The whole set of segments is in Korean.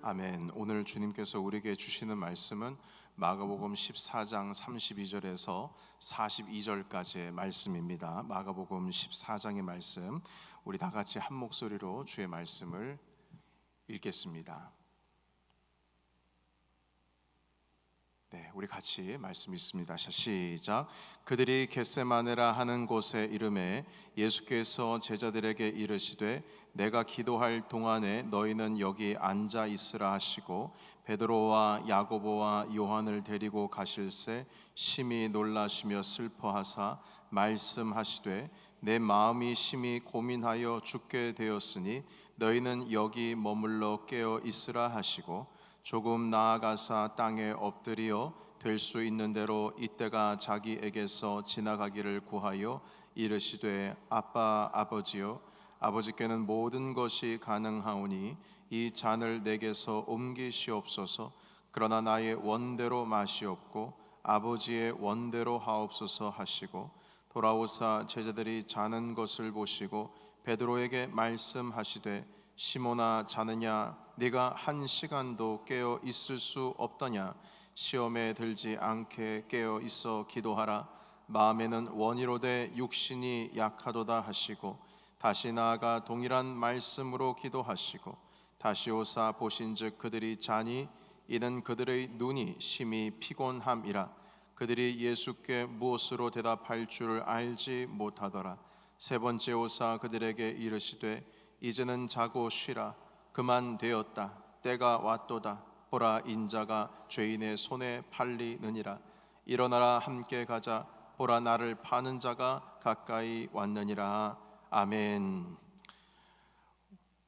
아멘. 오늘 주님께서 우리에게 주시는 말씀은 마가복음 14장 32절에서 42절까지의 말씀입니다. 마가복음 14장의 말씀, 우리 다 같이 한 목소리로 주의 말씀을 읽겠습니다. 네, 우리 같이 말씀 읽습니다. 시작. 그들이 겟세마네라 하는 곳에 이르매 예수께서 제자들에게 이르시되 내가 기도할 동안에 너희는 여기 앉아 있으라 하시고 베드로와 야고보와 요한을 데리고 가실새 심히 놀라시며 슬퍼하사 말씀하시되 내 마음이 심히 고민하여 죽게 되었으니 너희는 여기 머물러 깨어 있으라 하시고 조금 나아가사 땅에 엎드리어 될 수 있는 대로 이때가 자기에게서 지나가기를 구하여 이르시되 아빠 아버지여 아버지께는 모든 것이 가능하오니 이 잔을 내게서 옮기시옵소서. 그러나 나의 원대로 마시옵고 아버지의 원대로 하옵소서 하시고 돌아오사 제자들이 자는 것을 보시고 베드로에게 말씀하시되 시몬아 자느냐 네가 한 시간도 깨어 있을 수 없더냐 시험에 들지 않게 깨어 있어 기도하라. 마음에는 원이로되 육신이 약하도다 하시고 다시 나아가 동일한 말씀으로 기도하시고 다시 오사 보신즉 그들이 자니 이는 그들의 눈이 심히 피곤함이라. 그들이 예수께 무엇으로 대답할 줄을 알지 못하더라. 세 번째 오사 그들에게 이르시되 이제는 자고 쉬라. 그만 되었다. 때가 왔도다. 보라 인자가 죄인의 손에 팔리느니라. 일어나라 함께 가자. 보라 나를 파는 자가 가까이 왔느니라. 아멘.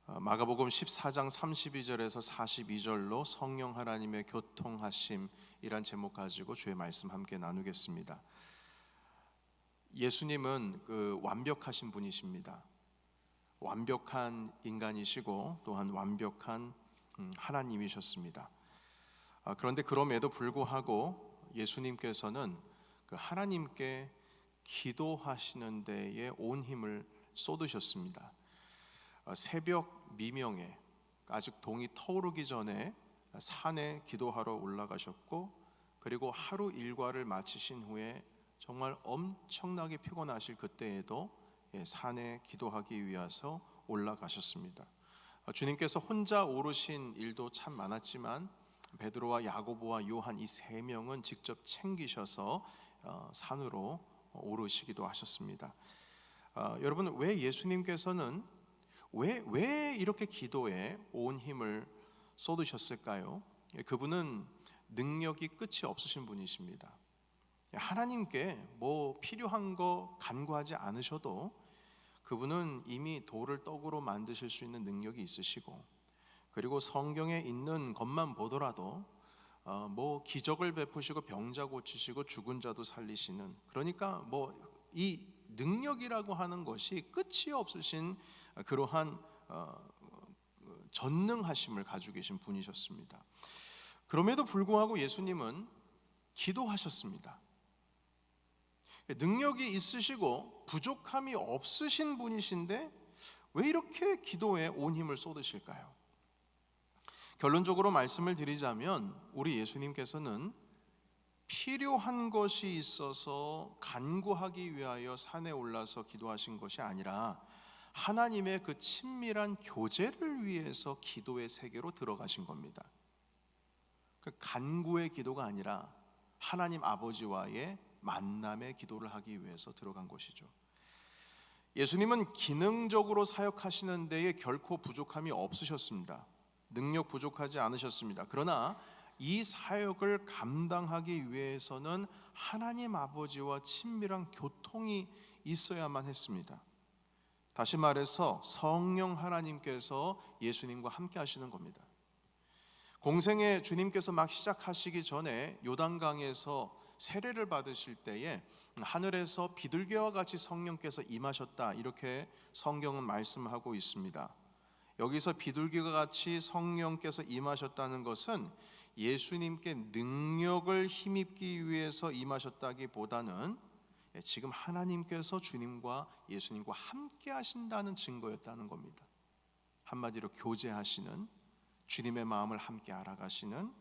마가복음 14장 32절에서 42절로 성령 하나님의 교통하심이란 제목 가지고 주의 말씀 함께 나누겠습니다. 예수님은 완벽하신 분이십니다. 완벽한 인간이시고 또한 완벽한 하나님이셨습니다. 그런데 그럼에도 불구하고 예수님께서는 하나님께 기도하시는 데에 온 힘을 쏟으셨습니다. 새벽 미명에 아직 동이 터오르기 전에 산에 기도하러 올라가셨고 그리고 하루 일과를 마치신 후에 정말 엄청나게 피곤하실 그때에도 산에 기도하기 위해서 올라가셨습니다. 주님께서 혼자 오르신 일도 참 많았지만 베드로와 야고보와 요한 이 세 명은 직접 챙기셔서 산으로 오르시기도 하셨습니다. 여러분 왜 예수님께서는 왜 이렇게 기도에 온 힘을 쏟으셨을까요? 그분은 능력이 끝이 없으신 분이십니다. 하나님께 뭐 필요한 거 간구하지 않으셔도 그분은 이미 돌을 떡으로 만드실 수 있는 능력이 있으시고 그리고 성경에 있는 것만 보더라도 뭐 기적을 베푸시고 병자 고치시고 죽은 자도 살리시는 그러니까 뭐 이 능력이라고 하는 것이 끝이 없으신 그러한 전능하심을 가지고 계신 분이셨습니다. 그럼에도 불구하고 예수님은 기도하셨습니다. 능력이 있으시고 부족함이 없으신 분이신데 왜 이렇게 기도에 온 힘을 쏟으실까요? 결론적으로 말씀을 드리자면 우리 예수님께서는 필요한 것이 있어서 간구하기 위하여 산에 올라서 기도하신 것이 아니라 하나님의 그 친밀한 교제를 위해서 기도의 세계로 들어가신 겁니다. 그 간구의 기도가 아니라 하나님 아버지와의 만남의 기도를 하기 위해서 들어간 것이죠. 예수님은 기능적으로 사역하시는 데에 결코 부족함이 없으셨습니다. 능력 부족하지 않으셨습니다. 그러나 이 사역을 감당하기 위해서는 하나님 아버지와 친밀한 교통이 있어야만 했습니다. 다시 말해서 성령 하나님께서 예수님과 함께 하시는 겁니다. 공생에 주님께서 막 시작하시기 전에 요단강에서 세례를 받으실 때에 하늘에서 비둘기와 같이 성령께서 임하셨다 이렇게 성경은 말씀하고 있습니다. 여기서 비둘기와 같이 성령께서 임하셨다는 것은 예수님께 능력을 힘입기 위해서 임하셨다기보다는 지금 하나님께서 주님과 예수님과 함께 하신다는 증거였다는 겁니다. 한마디로 교제하시는 주님의 마음을 함께 알아가시는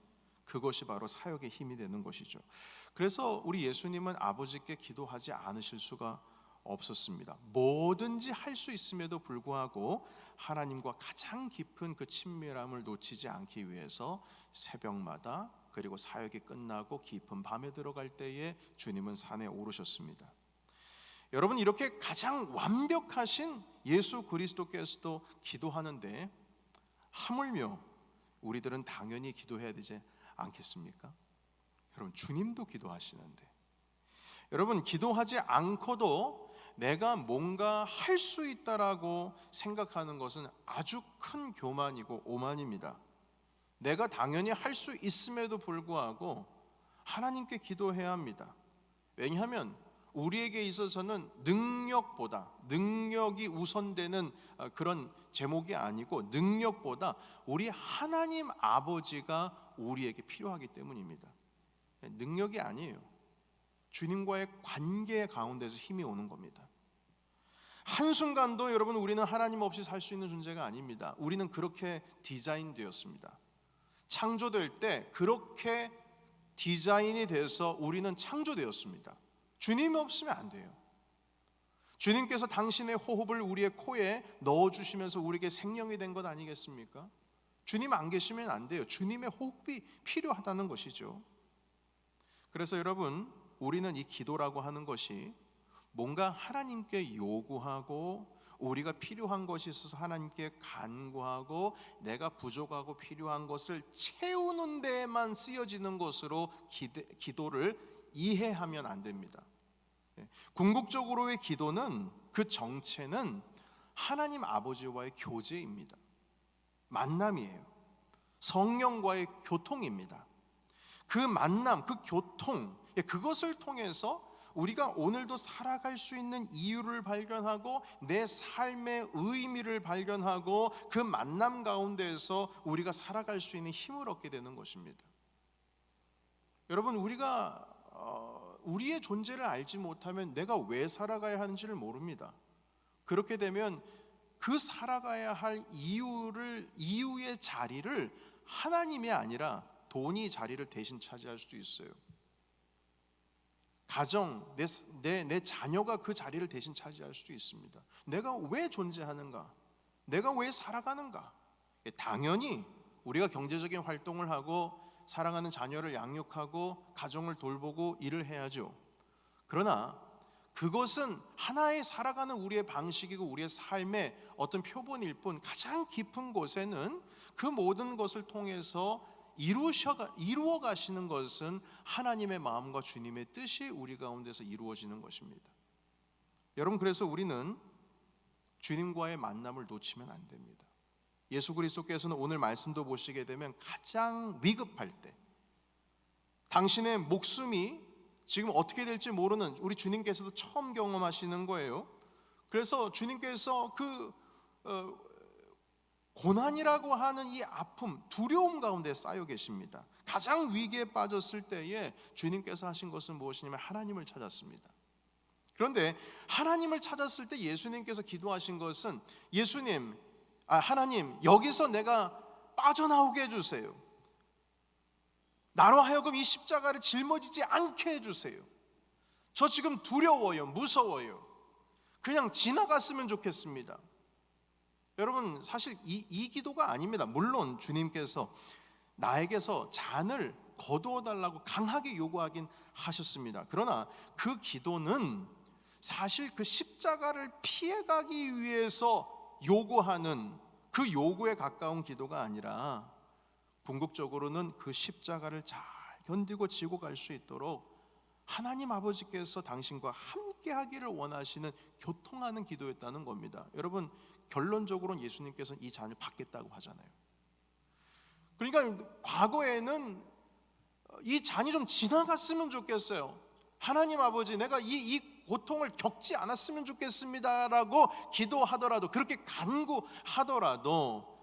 그것이 바로 사역의 힘이 되는 것이죠. 그래서 우리 예수님은 아버지께 기도하지 않으실 수가 없었습니다. 뭐든지 할 수 있음에도 불구하고 하나님과 가장 깊은 그 친밀함을 놓치지 않기 위해서 새벽마다 그리고 사역이 끝나고 깊은 밤에 들어갈 때에 주님은 산에 오르셨습니다. 여러분, 이렇게 가장 완벽하신 예수 그리스도께서도 기도하는데 하물며 우리들은 당연히 기도해야 되지 않겠습니까? 여러분, 주님도 기도하시는데, 여러분, 기도하지 않고도 내가 뭔가 할 수 있다라고 생각하는 것은 아주 큰 교만이고 오만입니다. 내가 당연히 할 수 있음에도 불구하고 하나님께 기도해야 합니다. 왜냐하면 우리에게 있어서는 능력이 우선되는 그런 제목이 아니고, 능력보다 우리 하나님 아버지가 우리에게 필요하기 때문입니다. 능력이 아니에요. 주님과의 관계 가운데서 힘이 오는 겁니다. 한순간도 여러분, 우리는 하나님 없이 살 수 있는 존재가 아닙니다. 우리는 그렇게 디자인되었습니다. 창조될 때 그렇게 디자인이 돼서 우리는 창조되었습니다. 주님이 없으면 안 돼요. 주님께서 당신의 호흡을 우리의 코에 넣어주시면서 우리에게 생명이 된 것 아니겠습니까? 주님 안 계시면 안 돼요. 주님의 호흡이 필요하다는 것이죠. 그래서 여러분, 우리는 이 기도라고 하는 것이 뭔가 하나님께 요구하고 우리가 필요한 것이 있어서 하나님께 간구하고 내가 부족하고 필요한 것을 채우는 데에만 쓰여지는 것으로 기도를 이해하면 안 됩니다. 궁극적으로의 기도는, 그 정체는 하나님 아버지와의 교제입니다. 만남이에요. 성령과의 교통입니다. 그 만남, 그 교통, 그것을 통해서 우리가 오늘도 살아갈 수 있는 이유를 발견하고 내 삶의 의미를 발견하고 그 만남 가운데에서 우리가 살아갈 수 있는 힘을 얻게 되는 것입니다. 여러분, 우리가 우리의 존재를 알지 못하면 내가 왜 살아가야 하는지를 모릅니다. 그렇게 되면 그 살아가야 할 이유의 자리를 하나님이 아니라 돈이 자리를 대신 차지할 수도 있어요. 가정, 내 자녀가 그 자리를 대신 차지할 수도 있습니다. 내가 왜 존재하는가? 내가 왜 살아가는가? 당연히 우리가 경제적인 활동을 하고 사랑하는 자녀를 양육하고 가정을 돌보고 일을 해야죠. 그러나 그것은 하나의 살아가는 우리의 방식이고 우리의 삶의 어떤 표본일 뿐, 가장 깊은 곳에는 그 모든 것을 통해서 이루어 가시는 것은 하나님의 마음과 주님의 뜻이 우리 가운데서 이루어지는 것입니다. 여러분, 그래서 우리는 주님과의 만남을 놓치면 안 됩니다. 예수 그리스도께서는 오늘 말씀도 보시게 되면 가장 위급할 때, 당신의 목숨이 지금 어떻게 될지 모르는, 우리 주님께서도 처음 경험하시는 거예요. 그래서 주님께서 그 고난이라고 하는 이 아픔, 두려움 가운데 쌓여 계십니다. 가장 위기에 빠졌을 때에 주님께서 하신 것은 무엇이냐면 하나님을 찾았습니다. 그런데 하나님을 찾았을 때 예수님께서 기도하신 것은, 하나님, 여기서 내가 빠져나오게 해주세요. 나로 하여금 이 십자가를 짊어지지 않게 해주세요. 저 지금 두려워요, 무서워요. 그냥 지나갔으면 좋겠습니다. 여러분, 사실 이 기도가 아닙니다. 물론 주님께서 나에게서 잔을 거두어 달라고 강하게 요구하긴 하셨습니다. 그러나 그 기도는 사실 그 십자가를 피해가기 위해서 요구하는 그 요구에 가까운 기도가 아니라, 궁극적으로는 그 십자가를 잘 견디고 지고 갈 수 있도록 하나님 아버지께서 당신과 함께 하기를 원하시는 교통하는 기도였다는 겁니다. 여러분, 결론적으로는 예수님께서는 이 잔을 받겠다고 하잖아요. 그러니까 과거에는 이 잔이 좀 지나갔으면 좋겠어요. 하나님 아버지, 내가 이 고통을 겪지 않았으면 좋겠습니다라고 기도하더라도, 그렇게 간구하더라도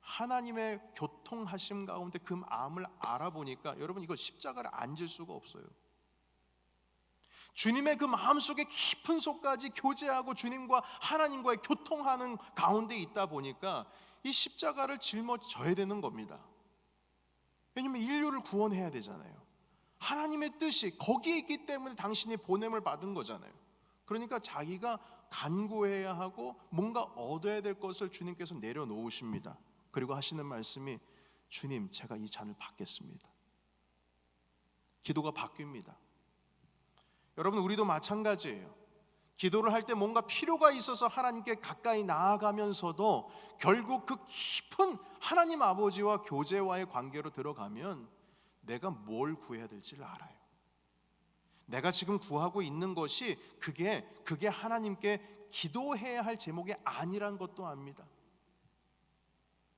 하나님의 교통하심 가운데 그 마음을 알아보니까 여러분, 이거 십자가를 안 질 수가 없어요. 주님의 그 마음속에 깊은 속까지 교제하고 주님과 하나님과의 교통하는 가운데 있다 보니까 이 십자가를 짊어져야 되는 겁니다. 왜냐하면 인류를 구원해야 되잖아요. 하나님의 뜻이 거기에 있기 때문에 당신이 보냄을 받은 거잖아요. 그러니까 자기가 간구해야 하고 뭔가 얻어야 될 것을 주님께서 내려놓으십니다. 그리고 하시는 말씀이 주님, 제가 이 잔을 받겠습니다. 기도가 바뀝니다. 여러분, 우리도 마찬가지예요. 기도를 할 때 뭔가 필요가 있어서 하나님께 가까이 나아가면서도 결국 그 깊은 하나님 아버지와 교제와의 관계로 들어가면 내가 뭘 구해야 될지를 알아요. 내가 지금 구하고 있는 것이 그게 하나님께 기도해야 할 제목이 아니란 것도 압니다.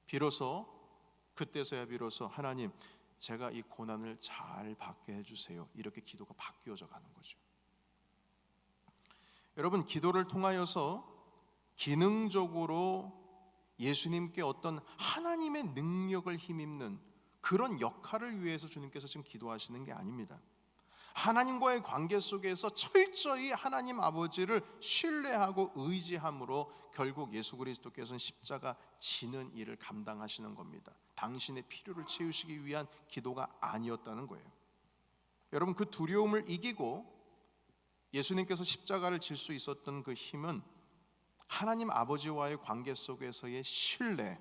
비로소 그때서야 비로소 하나님, 제가 이 고난을 잘 받게 해주세요. 이렇게 기도가 바뀌어져 가는 거죠. 여러분, 기도를 통하여서 기능적으로 예수님께 어떤 하나님의 능력을 힘입는 그런 역할을 위해서 주님께서 지금 기도하시는 게 아닙니다. 하나님과의 관계 속에서 철저히 하나님 아버지를 신뢰하고 의지함으로 결국 예수 그리스도께서는 십자가 지는 일을 감당하시는 겁니다. 당신의 필요를 채우시기 위한 기도가 아니었다는 거예요. 여러분, 그 두려움을 이기고 예수님께서 십자가를 질 수 있었던 그 힘은 하나님 아버지와의 관계 속에서의 신뢰,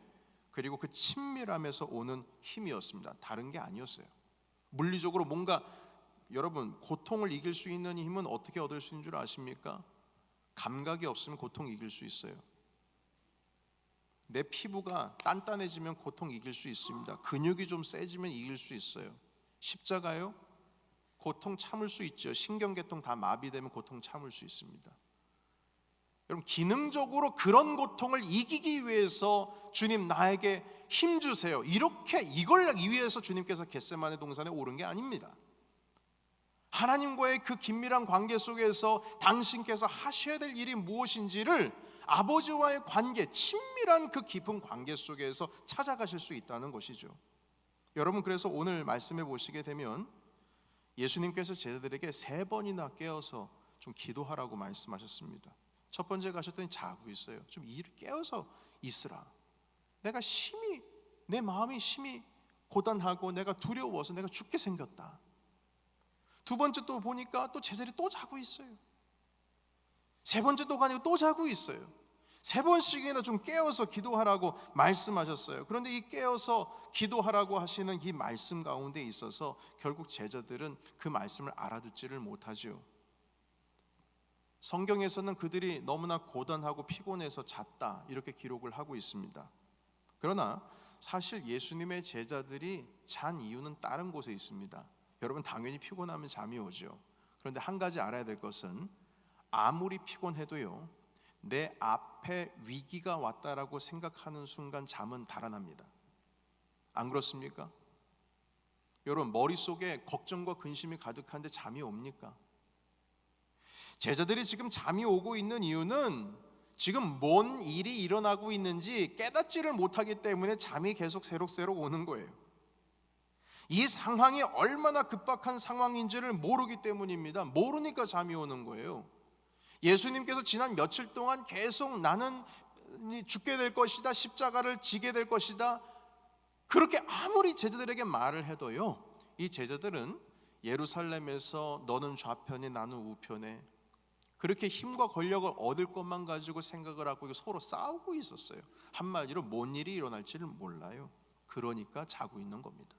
그리고 그 친밀함에서 오는 힘이었습니다. 다른 게 아니었어요. 물리적으로 뭔가, 여러분, 고통을 이길 수 있는 힘은 어떻게 얻을 수 있는 줄 아십니까? 감각이 없으면 고통 이길 수 있어요. 내 피부가 단단해지면 고통 이길 수 있습니다. 근육이 좀 세지면 이길 수 있어요. 십자가요? 고통 참을 수 있죠. 신경계통 다 마비되면 고통 참을 수 있습니다. 여러분, 기능적으로 그런 고통을 이기기 위해서 주님, 나에게 힘 주세요, 이렇게 이걸 위해서 주님께서 겟세마네 동산에 오른 게 아닙니다. 하나님과의 그 긴밀한 관계 속에서 당신께서 하셔야 될 일이 무엇인지를 아버지와의 관계, 친밀한 그 깊은 관계 속에서 찾아가실 수 있다는 것이죠. 여러분, 그래서 오늘 말씀해 보시게 되면 예수님께서 제자들에게 3번이나 깨어서 좀 기도하라고 말씀하셨습니다. 첫 번째 가셨더니 자고 있어요. 좀 깨어서 있으라. 내 마음이 심히 고단하고 내가 두려워서 내가 죽게 생겼다. 두 번째 또 보니까 또 제자들이 또 자고 있어요. 세 번째 또 가니까 또 자고 있어요. 3번씩이나 좀 깨어서 기도하라고 말씀하셨어요. 그런데 이 깨어서 기도하라고 하시는 이 말씀 가운데 있어서 결국 제자들은 그 말씀을 알아듣지를 못하죠. 성경에서는 그들이 너무나 고단하고 피곤해서 잤다, 이렇게 기록을 하고 있습니다. 그러나 사실 예수님의 제자들이 잔 이유는 다른 곳에 있습니다. 여러분, 당연히 피곤하면 잠이 오죠. 그런데 한 가지 알아야 될 것은 아무리 피곤해도요, 내 앞에 위기가 왔다라고 생각하는 순간 잠은 달아납니다. 안 그렇습니까? 여러분, 머릿속에 걱정과 근심이 가득한데 잠이 옵니까? 제자들이 지금 잠이 오고 있는 이유는 지금 뭔 일이 일어나고 있는지 깨닫지를 못하기 때문에 잠이 계속 새록새록 오는 거예요. 이 상황이 얼마나 급박한 상황인지를 모르기 때문입니다. 모르니까 잠이 오는 거예요. 예수님께서 지난 며칠 동안 계속 나는 죽게 될 것이다, 십자가를 지게 될 것이다, 그렇게 아무리 제자들에게 말을 해도요, 이 제자들은 예루살렘에서 너는 좌편에 나는 우편에, 그렇게 힘과 권력을 얻을 것만 가지고 생각을 하고 서로 싸우고 있었어요. 한마디로 뭔 일이 일어날지를 몰라요. 그러니까 자고 있는 겁니다.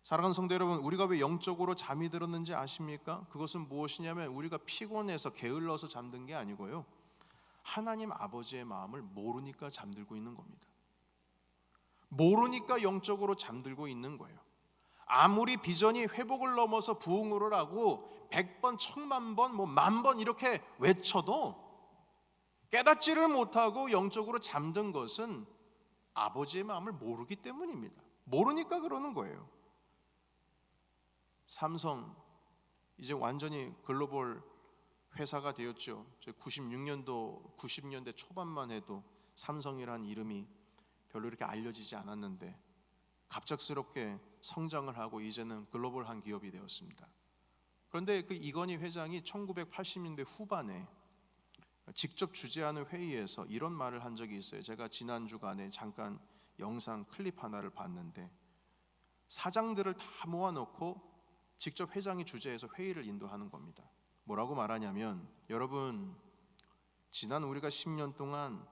사랑하는 성도 여러분, 우리가 왜 영적으로 잠이 들었는지 아십니까? 그것은 무엇이냐면 우리가 피곤해서 게을러서 잠든 게 아니고요, 하나님 아버지의 마음을 모르니까 잠들고 있는 겁니다. 모르니까 영적으로 잠들고 있는 거예요. 아무리 비전이 회복을 넘어서 부흥을 하고 100번, 1000만 번, 10,000번 이렇게 외쳐도 깨닫지를 못하고 영적으로 잠든 것은 아버지의 마음을 모르기 때문입니다. 모르니까 그러는 거예요. 삼성 이제 완전히 글로벌 회사가 되었죠. 90년대 초반만 해도 삼성이라는 이름이 별로 이렇게 알려지지 않았는데 갑작스럽게 성장을 하고 이제는 글로벌한 기업이 되었습니다. 그런데 그 이건희 회장이 1980년대 후반에 직접 주재하는 회의에서 이런 말을 한 적이 있어요. 제가 지난 주간에 잠깐 영상 클립 하나를 봤는데 사장들을 다 모아놓고 직접 회장이 주재해서 회의를 인도하는 겁니다. 뭐라고 말하냐면, 여러분, 지난 우리가 10년 동안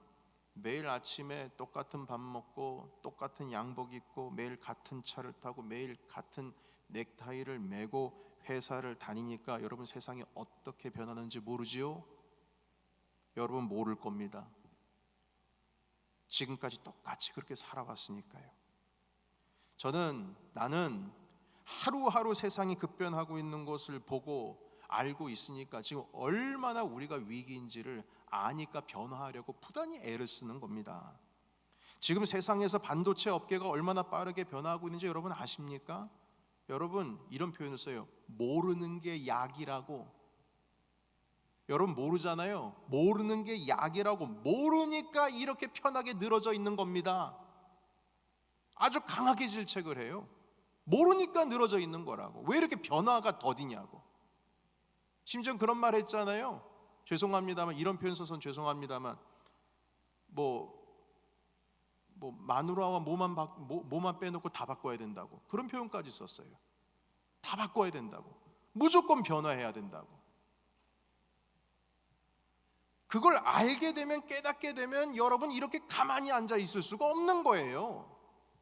매일 아침에 똑같은 밥 먹고 똑같은 양복 입고 매일 같은 차를 타고 매일 같은 넥타이를 매고 회사를 다니니까 여러분 세상이 어떻게 변하는지 모르지요? 여러분 모를 겁니다. 지금까지 똑같이 그렇게 살아왔으니까요. 나는 하루하루 세상이 급변하고 있는 것을 보고 알고 있으니까 지금 얼마나 우리가 위기인지를 아니까 변화하려고 부단히 애를 쓰는 겁니다. 지금 세상에서 반도체 업계가 얼마나 빠르게 변화하고 있는지 여러분 아십니까? 여러분 이런 표현을 써요. 모르는 게 약이라고. 여러분 모르잖아요. 모르는 게 약이라고. 모르니까 이렇게 편하게 늘어져 있는 겁니다. 아주 강하게 질책을 해요. 모르니까 늘어져 있는 거라고. 왜 이렇게 변화가 더디냐고. 심지어 그런 말 했잖아요. 죄송합니다만, 이런 표현 써서는 죄송합니다만, 마누라와 뭐만 빼놓고 다 바꿔야 된다고, 그런 표현까지 썼어요. 다 바꿔야 된다고, 무조건 변화해야 된다고. 그걸 알게 되면, 깨닫게 되면 여러분 이렇게 가만히 앉아 있을 수가 없는 거예요.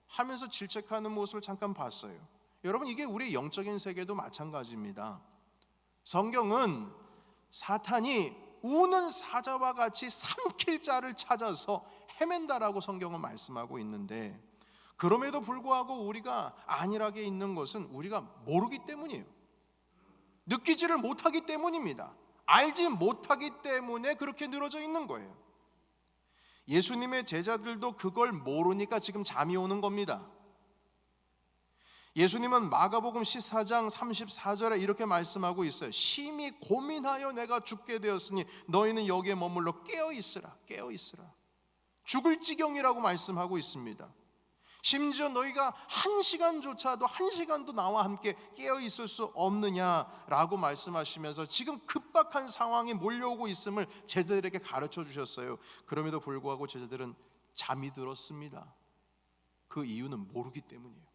하면서 질책하는 모습을 잠깐 봤어요. 여러분 이게 우리 영적인 세계도 마찬가지입니다. 성경은 사탄이 우는 사자와 같이 삼킬 자를 찾아서 헤맨다라고 성경은 말씀하고 있는데, 그럼에도 불구하고 우리가 안일하게 있는 것은 우리가 모르기 때문이에요. 느끼지를 못하기 때문입니다. 알지 못하기 때문에 그렇게 늘어져 있는 거예요. 예수님의 제자들도 그걸 모르니까 지금 잠이 오는 겁니다. 예수님은 마가복음 14장 34절에 이렇게 말씀하고 있어요. 심히 고민하여 내가 죽게 되었으니 너희는 여기에 머물러 깨어있으라. 깨어있으라. 죽을 지경이라고 말씀하고 있습니다. 심지어 너희가 한 시간도 나와 함께 깨어있을 수 없느냐라고 말씀하시면서 지금 급박한 상황이 몰려오고 있음을 제자들에게 가르쳐 주셨어요. 그럼에도 불구하고 제자들은 잠이 들었습니다. 그 이유는 모르기 때문이에요.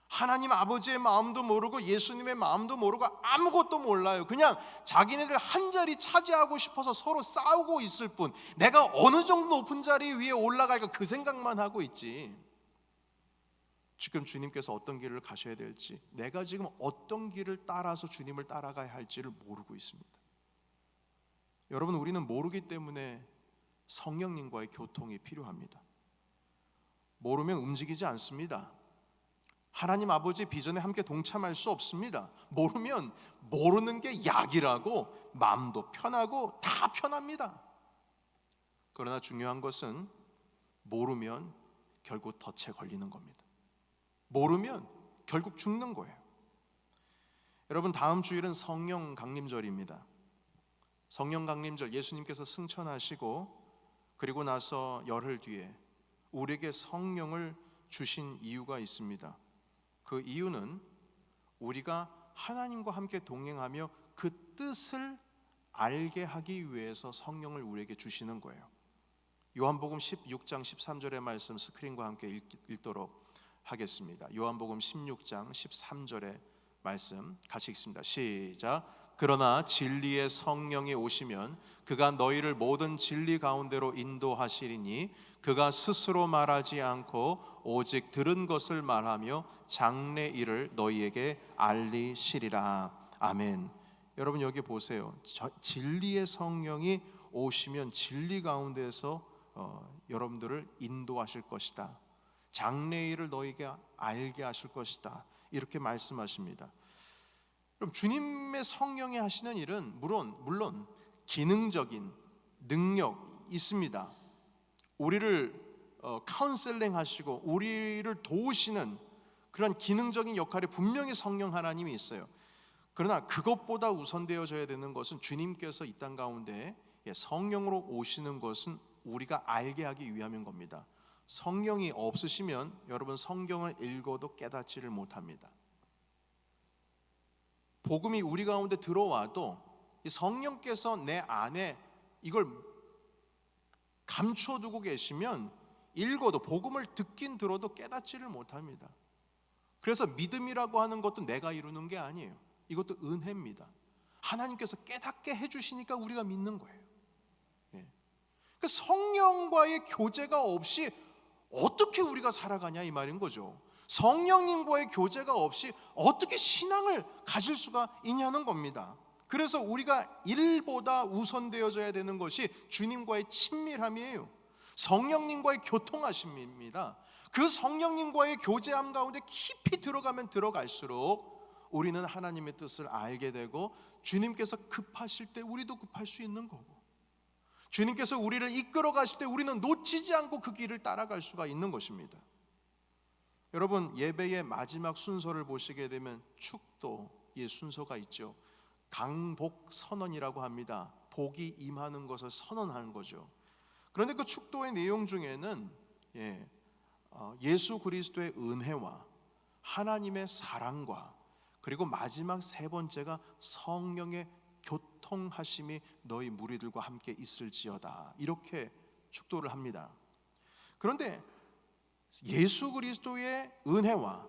하나님 아버지의 마음도 모르고 예수님의 마음도 모르고 아무것도 몰라요. 그냥 자기네들 한 자리 차지하고 싶어서 서로 싸우고 있을 뿐, 내가 어느 정도 높은 자리 위에 올라갈까 그 생각만 하고 있지, 지금 주님께서 어떤 길을 가셔야 될지, 내가 지금 어떤 길을 따라서 주님을 따라가야 할지를 모르고 있습니다. 여러분, 우리는 모르기 때문에 성령님과의 교통이 필요합니다. 모르면 움직이지 않습니다. 하나님 아버지 비전에 함께 동참할 수 없습니다. 모르면 모르는 게 약이라고. 마음도 편하고 다 편합니다. 그러나 중요한 것은 모르면 결국 덫에 걸리는 겁니다. 모르면 결국 죽는 거예요. 여러분, 다음 주일은 성령 강림절입니다. 성령 강림절, 예수님께서 승천하시고 그리고 나서 열흘 뒤에 우리에게 성령을 주신 이유가 있습니다. 그 이유는 우리가 하나님과 함께 동행하며 그 뜻을 알게 하기 위해서 성령을 우리에게 주시는 거예요. 요한복음 16장 13절의 말씀 스크린과 함께 읽도록 하겠습니다. 요한복음 16장 13절의 말씀 같이 읽습니다. 시작. 그러나 진리의 성령이 오시면 그가 너희를 모든 진리 가운데로 인도하시리니 그가 스스로 말하지 않고 오직 들은 것을 말하며 장래 일을 너희에게 알리시리라. 아멘. 여러분 여기 보세요. 진리의 성령이 오시면 진리 가운데서 여러분들을 인도하실 것이다. 장래 일을 너희에게 알게 하실 것이다. 이렇게 말씀하십니다. 그럼 주님의 성령이 하시는 일은 물론 기능적인 능력 있습니다. 우리를 카운셀링 하시고 우리를 도우시는 그런 기능적인 역할이 분명히 성령 하나님이 있어요. 그러나 그것보다 우선되어져야 되는 것은 주님께서 이 땅 가운데 성령으로 오시는 것은 우리가 알게 하기 위함인 겁니다. 성령이 없으시면 여러분 성경을 읽어도 깨닫지를 못합니다. 복음이 우리 가운데 들어와도 이 성령께서 내 안에 이걸 감춰두고 계시면 읽어도 복음을 듣긴 들어도 깨닫지를 못합니다. 그래서 믿음이라고 하는 것도 내가 이루는 게 아니에요. 이것도 은혜입니다. 하나님께서 깨닫게 해주시니까 우리가 믿는 거예요. 그 성령과의 교제가 없이 어떻게 우리가 살아가냐 이 말인 거죠. 성령님과의 교제가 없이 어떻게 신앙을 가질 수가 있냐는 겁니다. 그래서 우리가 일보다 우선되어져야 되는 것이 주님과의 친밀함이에요. 성령님과의 교통하심입니다. 그 성령님과의 교제함 가운데 깊이 들어가면 들어갈수록 우리는 하나님의 뜻을 알게 되고, 주님께서 급하실 때 우리도 급할 수 있는 거고, 주님께서 우리를 이끌어 가실 때 우리는 놓치지 않고 그 길을 따라갈 수가 있는 것입니다. 여러분, 예배의 마지막 순서를 보시게 되면 축도의 순서가 있죠. 강복 선언이라고 합니다. 복이 임하는 것을 선언하는 거죠. 그런데 그 축도의 내용 중에는 예수 그리스도의 은혜와 하나님의 사랑과, 그리고 마지막 세 번째가 성령의 교통하심이 너희 무리들과 함께 있을지어다, 이렇게 축도를 합니다. 그런데 예수 그리스도의 은혜와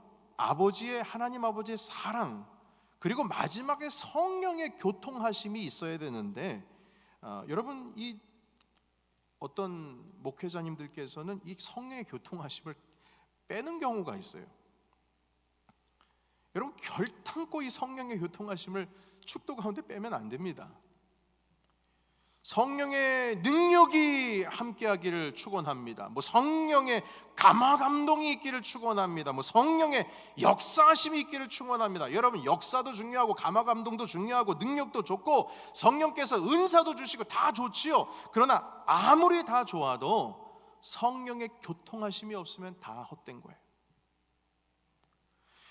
하나님 아버지의 사랑, 그리고 마지막에 성령의 교통하심이 있어야 되는데, 여러분, 이 어떤 목회자님들께서는 이 성령의 교통하심을 빼는 경우가 있어요. 여러분, 결탄코 이 성령의 교통하심을 축도 가운데 빼면 안 됩니다. 성령의 능력이 함께하기를 축원합니다. 성령의 감화감동이 있기를 축원합니다. 성령의 역사하심이 있기를 축원합니다. 여러분, 역사도 중요하고 감화감동도 중요하고 능력도 좋고 성령께서 은사도 주시고 다 좋지요. 그러나 아무리 다 좋아도 성령의 교통하심이 없으면 다 헛된 거예요.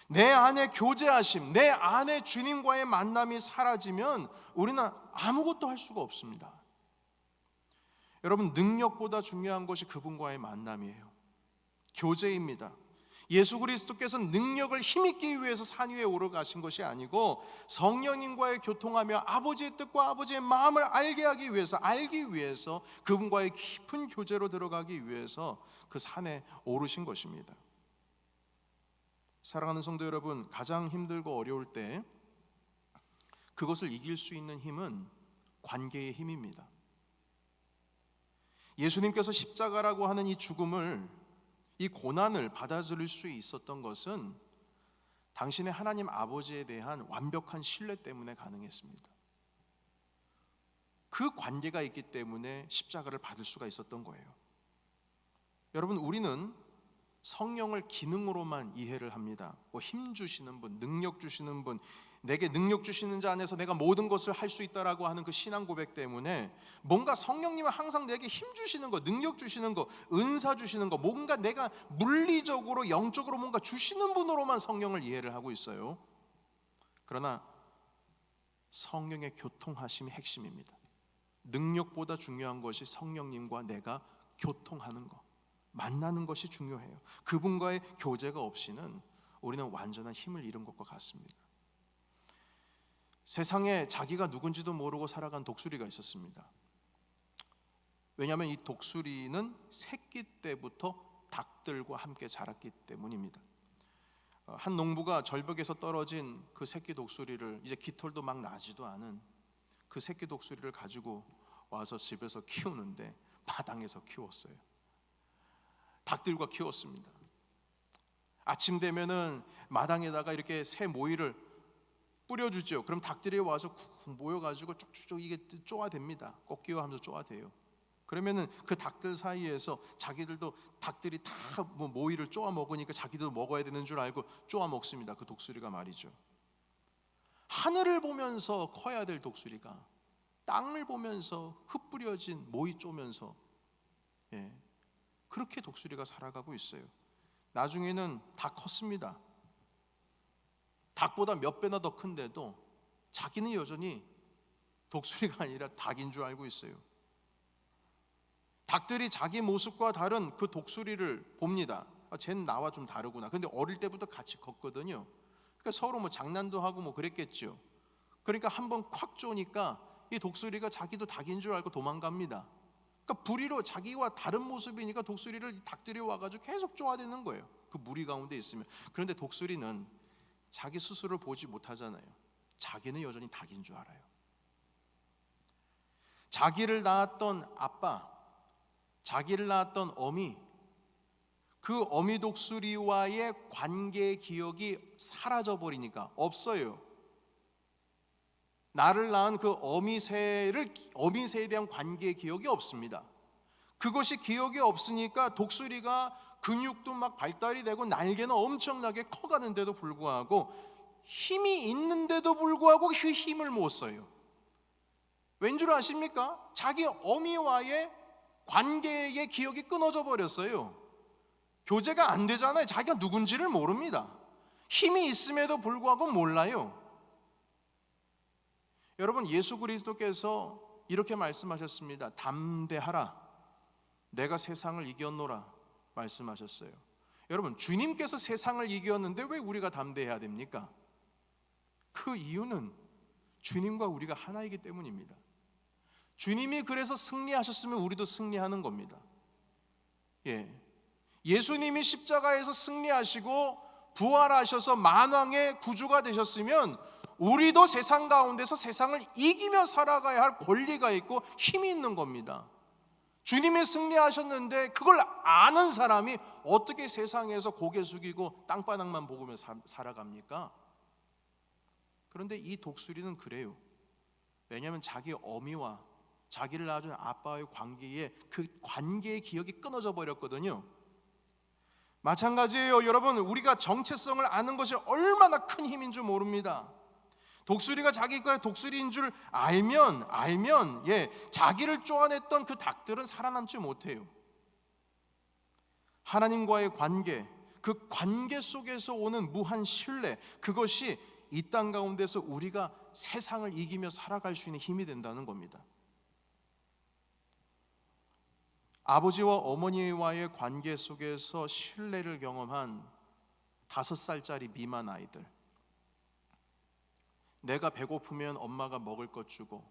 내 안에 교제하심, 내 안에 주님과의 만남이 사라지면 우리는 아무것도 할 수가 없습니다. 여러분, 능력보다 중요한 것이 그분과의 만남이에요. 교제입니다. 예수 그리스도께서는 능력을 힘입기 위해서 산 위에 오르가신 것이 아니고 성령님과의 교통하며 아버지의 뜻과 아버지의 마음을 알게 하기 위해서 그분과의 깊은 교제로 들어가기 위해서 그 산에 오르신 것입니다. 사랑하는 성도 여러분, 가장 힘들고 어려울 때 그것을 이길 수 있는 힘은 관계의 힘입니다. 예수님께서 십자가라고 하는 이 죽음을, 이 고난을 받아들일 수 있었던 것은 당신의 하나님 아버지에 대한 완벽한 신뢰 때문에 가능했습니다. 그 관계가 있기 때문에 십자가를 받을 수가 있었던 거예요. 여러분, 우리는 성령을 기능으로만 이해를 합니다. 힘 주시는 분, 능력 주시는 분, 내게 능력 주시는 자 안에서 내가 모든 것을 할 수 있다라고 하는 그 신앙 고백 때문에 뭔가 성령님은 항상 내게 힘 주시는 거, 능력 주시는 거, 은사 주시는 거, 뭔가 내가 물리적으로 영적으로 뭔가 주시는 분으로만 성령을 이해를 하고 있어요. 그러나 성령의 교통하심이 핵심입니다. 능력보다 중요한 것이 성령님과 내가 교통하는 것, 만나는 것이 중요해요. 그분과의 교제가 없이는 우리는 완전한 힘을 잃은 것과 같습니다. 세상에 자기가 누군지도 모르고 살아간 독수리가 있었습니다. 왜냐하면 이 독수리는 새끼 때부터 닭들과 함께 자랐기 때문입니다. 한 농부가 절벽에서 떨어진 그 새끼 독수리를, 이제 깃털도 막 나지도 않은 그 새끼 독수리를 가지고 와서 집에서 키우는데 마당에서 키웠어요. 닭들과 키웠습니다. 아침 되면은 마당에다가 이렇게 새 모이를 뿌려주죠. 그럼 닭들이 와서 모여가지고 쭉쭉쭉 이게 쪼아댑니다. 꺾기와 하면서 쪼아대요. 그러면은 그 닭들 사이에서 자기들도 닭들이 다 모이를 쪼아 먹으니까 자기도 먹어야 되는 줄 알고 쪼아 먹습니다. 그 독수리가 말이죠. 하늘을 보면서 커야 될 독수리가 땅을 보면서 흩뿌려진 모이 쪼면서 그렇게 독수리가 살아가고 있어요. 나중에는 다 컸습니다. 닭보다 몇 배나 더 큰데도 자기는 여전히 독수리가 아니라 닭인 줄 알고 있어요. 닭들이 자기 모습과 다른 그 독수리를 봅니다. 쟤는 나와 좀 다르구나. 근데 어릴 때부터 같이 컸거든요. 그러니까 서로 장난도 하고 그랬겠죠. 그러니까 한번 콱 쪼니까 이 독수리가 자기도 닭인 줄 알고 도망갑니다. 그러니까 불의로 자기와 다른 모습이니까 독수리를 닭들이 와가지고 계속 쪼아대는 거예요. 그 무리 가운데 있으면. 그런데 독수리는 자기 스스로를 보지 못하잖아요. 자기는 여전히 닭인 줄 알아요. 자기를 낳았던 아빠, 자기를 낳았던 어미, 그 어미 독수리와의 관계의 기억이 사라져버리니까 없어요. 나를 낳은 그 어미새에 대한 관계의 기억이 없습니다. 그것이 기억이 없으니까 독수리가 근육도 막 발달이 되고 날개는 엄청나게 커가는데도 불구하고 힘이 있는데도 불구하고 그 힘을 못 써요. 왠 줄 아십니까? 자기 어미와의 관계의 기억이 끊어져 버렸어요. 교제가 안 되잖아요. 자기가 누군지를 모릅니다. 힘이 있음에도 불구하고 몰라요. 여러분, 예수 그리스도께서 이렇게 말씀하셨습니다. 담대하라, 내가 세상을 이겼노라 말씀하셨어요. 여러분, 주님께서 세상을 이겼는데 왜 우리가 담대해야 됩니까? 그 이유는 주님과 우리가 하나이기 때문입니다. 주님이 그래서 승리하셨으면 우리도 승리하는 겁니다. 예수님이 십자가에서 승리하시고 부활하셔서 만왕의 구주가 되셨으면 우리도 세상 가운데서 세상을 이기며 살아가야 할 권리가 있고 힘이 있는 겁니다. 주님이 승리하셨는데 그걸 아는 사람이 어떻게 세상에서 고개 숙이고 땅바닥만 보며 살아갑니까? 그런데 이 독수리는 그래요. 왜냐하면 자기 어미와 자기를 낳아준 아빠의 관계에 그 관계의 기억이 끊어져 버렸거든요. 마찬가지예요. 여러분, 우리가 정체성을 아는 것이 얼마나 큰 힘인 줄 모릅니다. 독수리가 자기가 독수리인 줄 알면 자기를 쪼아냈던 그 닭들은 살아남지 못해요. 하나님과의 관계, 그 관계 속에서 오는 무한 신뢰, 그것이 이 땅 가운데서 우리가 세상을 이기며 살아갈 수 있는 힘이 된다는 겁니다. 아버지와 어머니와의 관계 속에서 신뢰를 경험한 5살짜리 미만 아이들, 내가 배고프면 엄마가 먹을 것 주고,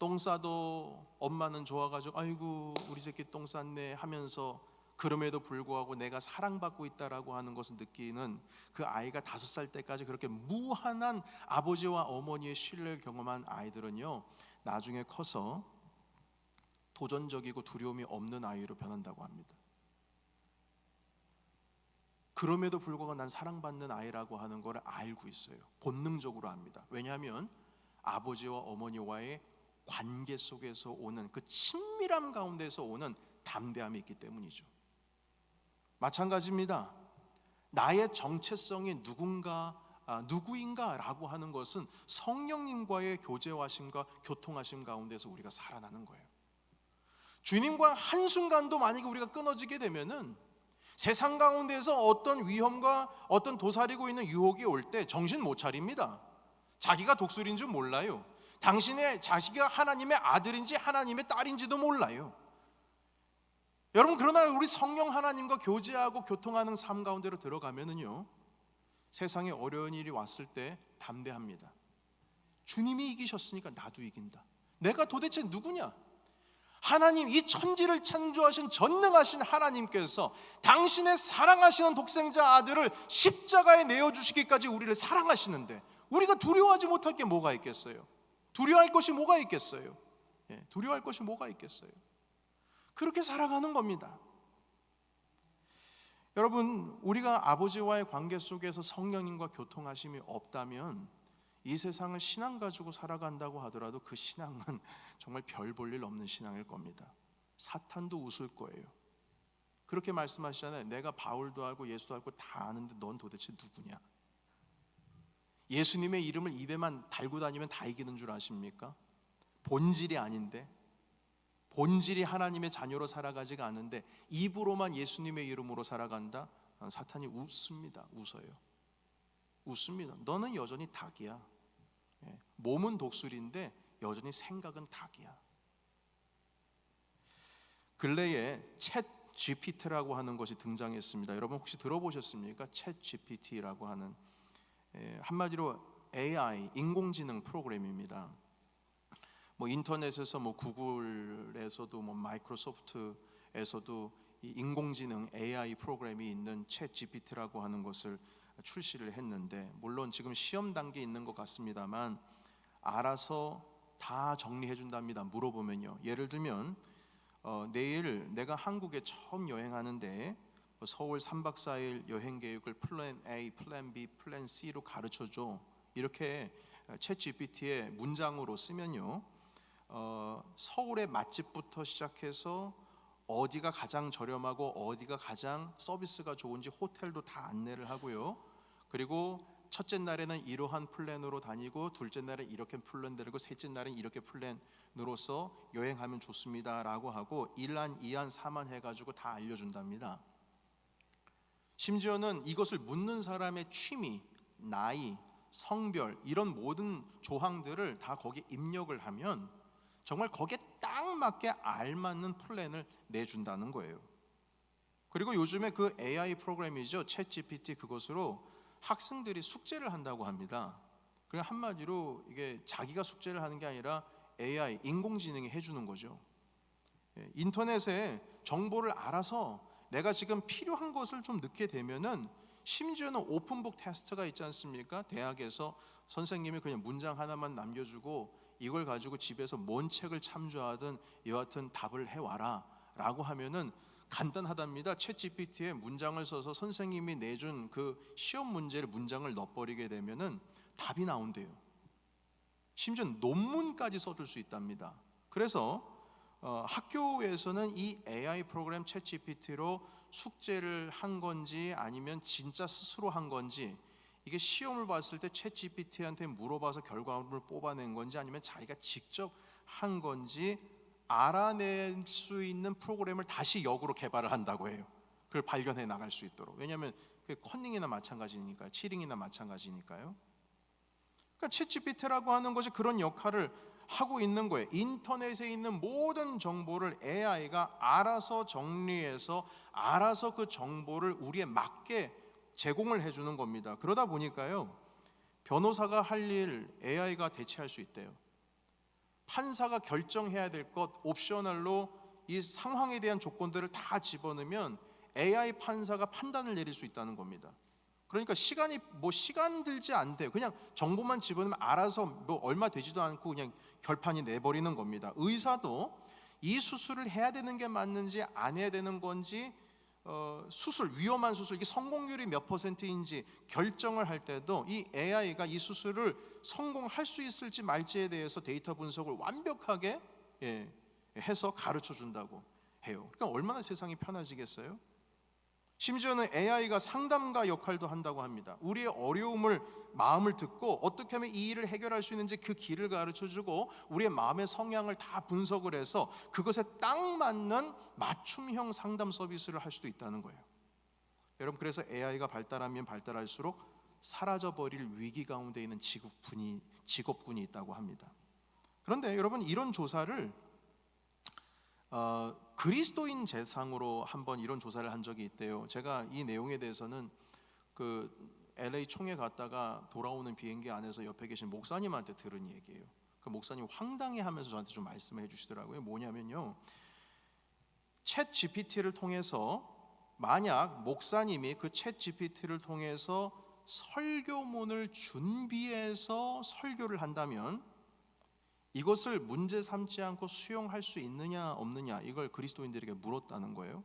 똥 싸도 엄마는 좋아가지고 아이고 우리 새끼 똥 쌌네 하면서, 그럼에도 불구하고 내가 사랑받고 있다라고 하는 것을 느끼는 그 아이가 5살 때까지 그렇게 무한한 아버지와 어머니의 신뢰를 경험한 아이들은요, 나중에 커서 도전적이고 두려움이 없는 아이로 변한다고 합니다. 그럼에도 불구하고 난 사랑받는 아이라고 하는 걸 알고 있어요. 본능적으로 압니다. 왜냐하면 아버지와 어머니와의 관계 속에서 오는 그 친밀함 가운데서 오는 담대함이 있기 때문이죠. 마찬가지입니다. 나의 정체성이 누구인가라고 하는 것은 성령님과의 교제하심과 교통하심 가운데서 우리가 살아나는 거예요. 주님과 한순간도 만약에 우리가 끊어지게 되면은 세상 가운데서 어떤 위험과 어떤 도사리고 있는 유혹이 올 때 정신 못 차립니다. 자기가 독수리인 줄 몰라요. 당신의 자식이 하나님의 아들인지 하나님의 딸인지도 몰라요. 여러분, 그러나 우리 성령 하나님과 교제하고 교통하는 삶 가운데로 들어가면은요, 세상에 어려운 일이 왔을 때 담대합니다. 주님이 이기셨으니까 나도 이긴다. 내가 도대체 누구냐? 하나님, 이 천지를 창조하신 전능하신 하나님께서 당신의 사랑하시는 독생자 아들을 십자가에 내어주시기까지 우리를 사랑하시는데 우리가 두려워하지 못할 게 뭐가 있겠어요? 두려워할 것이 뭐가 있겠어요? 두려워할 것이 뭐가 있겠어요? 그렇게 살아가는 겁니다. 여러분, 우리가 아버지와의 관계 속에서 성령님과 교통하심이 없다면 이 세상을 신앙 가지고 살아간다고 하더라도 그 신앙은 정말 별 볼 일 없는 신앙일 겁니다. 사탄도 웃을 거예요. 그렇게 말씀하시잖아요. 내가 바울도 알고 예수도 알고 다 아는데 넌 도대체 누구냐? 예수님의 이름을 입에만 달고 다니면 다 이기는 줄 아십니까? 본질이 아닌데, 본질이 하나님의 자녀로 살아가지가 않은데 입으로만 예수님의 이름으로 살아간다? 사탄이 웃습니다. 웃어요. 웃습니다. 너는 여전히 닭이야. 몸은 독수리인데 여전히 생각은 닭이야. 근래에 챗 GPT라고 하는 것이 등장했습니다. 여러분 혹시 들어보셨습니까? 챗 GPT라고 하는, 한마디로 AI, 인공지능 프로그램입니다. 뭐 인터넷에서 뭐 구글에서도 뭐 마이크로소프트에서도 이 인공지능 AI 프로그램이 있는 챗 GPT라고 하는 것을 출시를 했는데, 물론 지금 시험 단계에 있는 것 같습니다만 알아서 다 정리해 준답니다. 물어보면요. 예를 들면 내일 내가 한국에 처음 여행하는데 서울 3박 4일 여행 계획을 플랜 A, 플랜 B, 플랜 C로 가르쳐 줘. 이렇게 챗 GPT의 문장으로 쓰면요, 서울의 맛집부터 시작해서 어디가 가장 저렴하고 어디가 가장 서비스가 좋은지 호텔도 다 안내를 하고요. 그리고 첫째 날에는 이러한 플랜으로 다니고, 둘째 날에 이렇게 플랜 되고, 셋째 날은 이렇게 플랜으로서 여행하면 좋습니다라고 하고 1안, 2안, 3안 해가지고 다 알려준답니다. 심지어는 이것을 묻는 사람의 취미, 나이, 성별, 이런 모든 조항들을 다 거기에 입력을 하면 정말 거기에 딱 맞게 알맞는 플랜을 내준다는 거예요. 그리고 요즘에 그 AI 프로그램이죠, 챗 GPT, 그것으로 학생들이 숙제를 한다고 합니다. 그냥 한마디로 이게 자기가 숙제를 하는 게 아니라 AI, 인공지능이 해주는 거죠. 인터넷에 정보를 알아서 내가 지금 필요한 것을 좀 넣게 되면은, 심지어는 오픈북 테스트가 있지 않습니까? 대학에서 선생님이 그냥 문장 하나만 남겨주고 이걸 가지고 집에서 뭔 책을 참조하든 여하튼 답을 해와라 라고 하면은 간단하답니다. 챗 GPT에 문장을 써서 선생님이 내준 그 시험 문제를 문장을 넣어버리게 되면은 답이 나온대요. 심지어 논문까지 써줄 수 있답니다. 그래서 학교에서는 이 AI 프로그램 챗 GPT로 숙제를 한 건지 아니면 진짜 스스로 한 건지, 이게 시험을 봤을 때 챗 GPT한테 물어봐서 결과물을 뽑아낸 건지 아니면 자기가 직접 한 건지 알아낼 수 있는 프로그램을 다시 역으로 개발을 한다고 해요. 그걸 발견해 나갈 수 있도록. 왜냐하면 커닝이나 마찬가지니까요, 치링이나 마찬가지니까요. 그러니까 챗 GPT라고 하는 것이 그런 역할을 하고 있는 거예요. 인터넷에 있는 모든 정보를 AI가 알아서 정리해서 알아서 그 정보를 우리에 맞게 제공을 해주는 겁니다. 그러다 보니까요, 변호사가 할 일 AI가 대체할 수 있대요. 판사가 결정해야 될 것 옵셔널로 이 상황에 대한 조건들을 다 집어넣으면 AI 판사가 판단을 내릴 수 있다는 겁니다. 그러니까 시간 들지 않대요. 그냥 정보만 집어넣으면 알아서 뭐 얼마 되지도 않고 그냥 결판이 내버리는 겁니다. 의사도 이 수술을 해야 되는 게 맞는지 안 해야 되는 건지, 위험한 수술, 이게 성공률이 몇 %인지 결정을 할 때도 이 AI가 이 수술을 성공할 수 있을지 말지에 대해서 데이터 분석을 완벽하게 해서 가르쳐 준다고 해요. 그러니까 얼마나 세상이 편해지겠어요? 심지어는 AI가 상담가 역할도 한다고 합니다. 우리의 어려움을, 마음을 듣고 어떻게 하면 이 일을 해결할 수 있는지 그 길을 가르쳐주고 우리의 마음의 성향을 다 분석을 해서 그것에 딱 맞는 맞춤형 상담 서비스를 할 수도 있다는 거예요. 여러분, 그래서 AI가 발달하면 발달할수록 사라져버릴 위기 가운데 있는 직업군이 있다고 합니다. 그런데 여러분, 이런 조사를 그리스도인 대상으로 한번 이런 조사를 한 적이 있대요. 제가 이 내용에 대해서는 그 LA 총회 갔다가 돌아오는 비행기 안에서 옆에 계신 목사님한테 들은 얘기예요. 그 목사님 황당해하면서 저한테 좀 말씀을 해주시더라고요. 뭐냐면요, 챗 GPT를 통해서, 만약 목사님이 그 챗 GPT를 통해서 설교문을 준비해서 설교를 한다면 이것을 문제 삼지 않고 수용할 수 있느냐 없느냐, 이걸 그리스도인들에게 물었다는 거예요.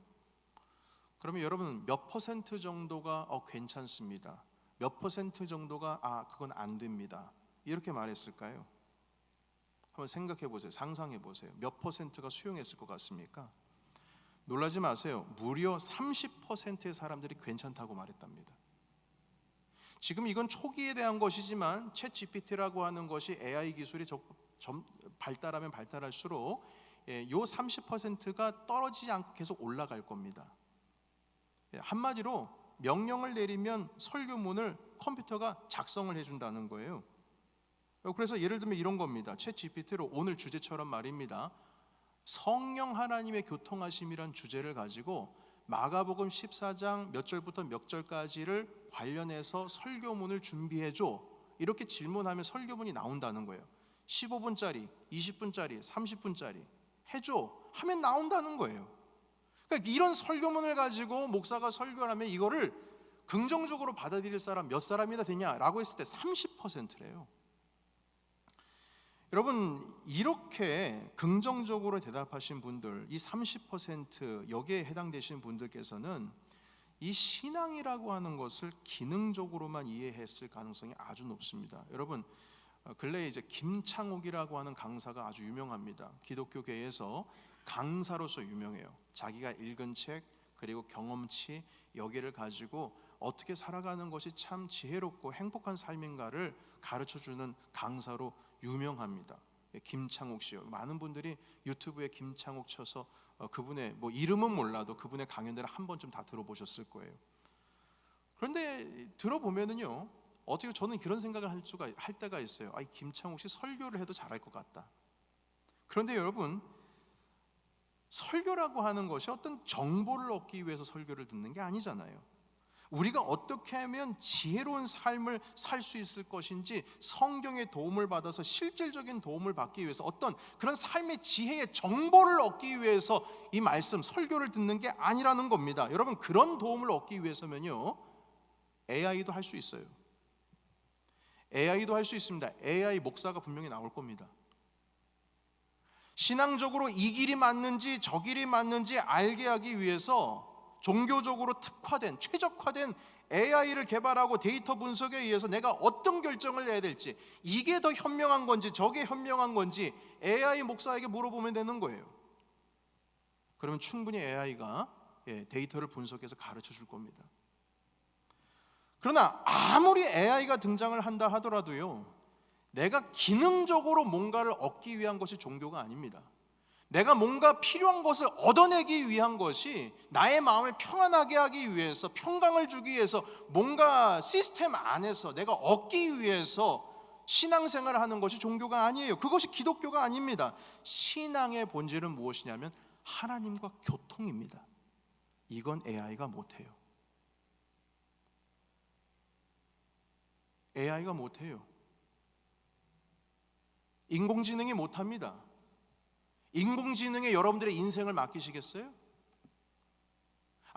그러면 여러분, 몇 퍼센트 정도가 괜찮습니다, 몇 퍼센트 정도가 그건 안 됩니다, 이렇게 말했을까요? 한번 생각해 보세요. 상상해 보세요. 몇 퍼센트가 수용했을 것 같습니까? 놀라지 마세요. 무려 30%의 사람들이 괜찮다고 말했답니다. 지금 이건 초기에 대한 것이지만 챗 GPT라고 하는 것이 AI 기술이 발달하면 발달할수록 요 30%가 떨어지지 않고 계속 올라갈 겁니다. 한마디로 명령을 내리면 설교문을 컴퓨터가 작성을 해준다는 거예요. 그래서 예를 들면 이런 겁니다. 챗 GPT로 오늘 주제처럼 말입니다, 성령 하나님의 교통하심이란 주제를 가지고 마가복음 14장 몇 절부터 몇 절까지를 관련해서 설교문을 준비해줘, 이렇게 질문하면 설교문이 나온다는 거예요. 15분짜리, 20분짜리, 30분짜리 해줘 하면 나온다는 거예요. 그러니까 이런 설교문을 가지고 목사가 설교를 하면 이거를 긍정적으로 받아들일 사람 몇 사람이나 되냐라고 했을 때 30%래요. 여러분, 이렇게 긍정적으로 대답하신 분들, 이 30% 여기에 해당되시는 분들께서는 이 신앙이라고 하는 것을 기능적으로만 이해했을 가능성이 아주 높습니다. 여러분, 근래에 이제 김창옥이라고 하는 강사가 아주 유명합니다. 기독교계에서 강사로서 유명해요. 자기가 읽은 책 그리고 경험치 여기를 가지고 어떻게 살아가는 것이 참 지혜롭고 행복한 삶인가를 가르쳐주는 강사로 유명합니다. 김창옥 씨요. 많은 분들이 유튜브에 김창옥 쳐서 그분의 뭐 이름은 몰라도 그분의 강연들을 한 번쯤 다 들어보셨을 거예요. 그런데 들어보면은요, 어떻게 저는 그런 생각을 할 때가 있어요. 아, 김창옥 씨 설교를 해도 잘할 것 같다. 그런데 여러분, 설교라고 하는 것이 어떤 정보를 얻기 위해서 설교를 듣는 게 아니잖아요. 우리가 어떻게 하면 지혜로운 삶을 살 수 있을 것인지 성경의 도움을 받아서 실질적인 도움을 받기 위해서 어떤 그런 삶의 지혜의 정보를 얻기 위해서 이 말씀 설교를 듣는 게 아니라는 겁니다. 여러분, 그런 도움을 얻기 위해서면요, AI도 할 수 있어요. AI도 할 수 있습니다. AI 목사가 분명히 나올 겁니다. 신앙적으로 이 길이 맞는지 저 길이 맞는지 알게 하기 위해서 종교적으로 특화된 최적화된 AI를 개발하고 데이터 분석에 의해서 내가 어떤 결정을 해야 될지, 이게 더 현명한 건지 저게 현명한 건지 AI 목사에게 물어보면 되는 거예요. 그러면 충분히 AI가 데이터를 분석해서 가르쳐 줄 겁니다. 그러나 아무리 AI가 등장을 한다 하더라도요, 내가 기능적으로 뭔가를 얻기 위한 것이 종교가 아닙니다. 내가 뭔가 필요한 것을 얻어내기 위한 것이, 나의 마음을 평안하게 하기 위해서, 평강을 주기 위해서 뭔가 시스템 안에서 내가 얻기 위해서 신앙생활을 하는 것이 종교가 아니에요. 그것이 기독교가 아닙니다. 신앙의 본질은 무엇이냐면 하나님과 교통입니다. 이건 AI가 못해요. AI가 못해요. 인공지능이 못합니다. 인공지능에 여러분들의 인생을 맡기시겠어요?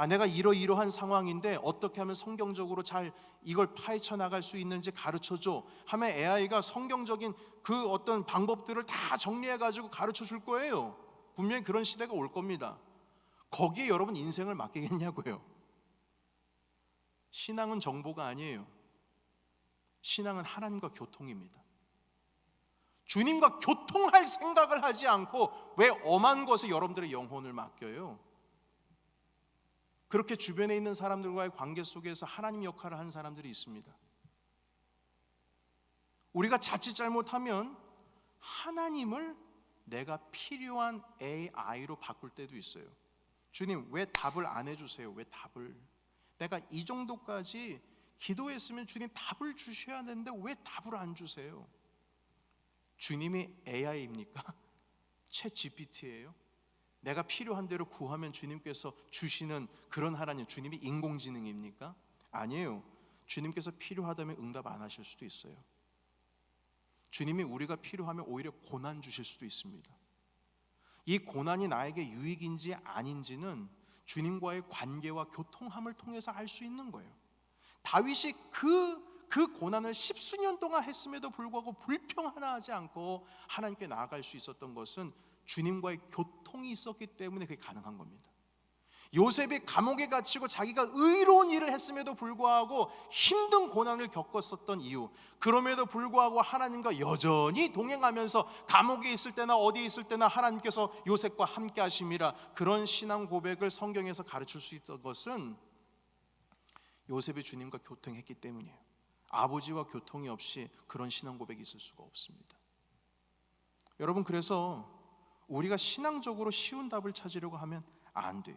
내가 이러이러한 상황인데 어떻게 하면 성경적으로 잘 이걸 파헤쳐 나갈 수 있는지 가르쳐줘 하면 AI가 성경적인 그 어떤 방법들을 다 정리해가지고 가르쳐 줄 거예요. 분명히 그런 시대가 올 겁니다. 거기에 여러분 인생을 맡기겠냐고요. 신앙은 정보가 아니에요. 신앙은 하나님과 교통입니다. 주님과 교통할 생각을 하지 않고 왜 엄한 것에 여러분들의 영혼을 맡겨요? 그렇게 주변에 있는 사람들과의 관계 속에서 하나님 역할을 하는 사람들이 있습니다. 우리가 자칫 잘못하면 하나님을 내가 필요한 AI로 바꿀 때도 있어요. 주님, 왜 답을 안 해주세요? 왜 답을? 내가 이 정도까지 기도했으면 주님 답을 주셔야 되는데 왜 답을 안 주세요? 주님이 AI입니까? 챗 GPT예요? 내가 필요한 대로 구하면 주님께서 주시는 그런 하나님, 주님이 인공지능입니까? 아니에요. 주님께서 필요하다면 응답 안 하실 수도 있어요. 주님이 우리가 필요하면 오히려 고난 주실 수도 있습니다. 이 고난이 나에게 유익인지 아닌지는 주님과의 관계와 교통함을 통해서 알 수 있는 거예요. 다윗이 그 고난을 십수년 동안 했음에도 불구하고 불평 하나 하지 않고 하나님께 나아갈 수 있었던 것은 주님과의 교통이 있었기 때문에 그게 가능한 겁니다. 요셉이 감옥에 갇히고 자기가 의로운 일을 했음에도 불구하고 힘든 고난을 겪었었던 이유, 그럼에도 불구하고 하나님과 여전히 동행하면서 감옥에 있을 때나 어디에 있을 때나 하나님께서 요셉과 함께 하심이라, 그런 신앙 고백을 성경에서 가르칠 수 있던 것은 요셉이 주님과 교통했기 때문이에요. 아버지와 교통이 없이 그런 신앙 고백이 있을 수가 없습니다. 여러분, 그래서 우리가 신앙적으로 쉬운 답을 찾으려고 하면 안 돼요.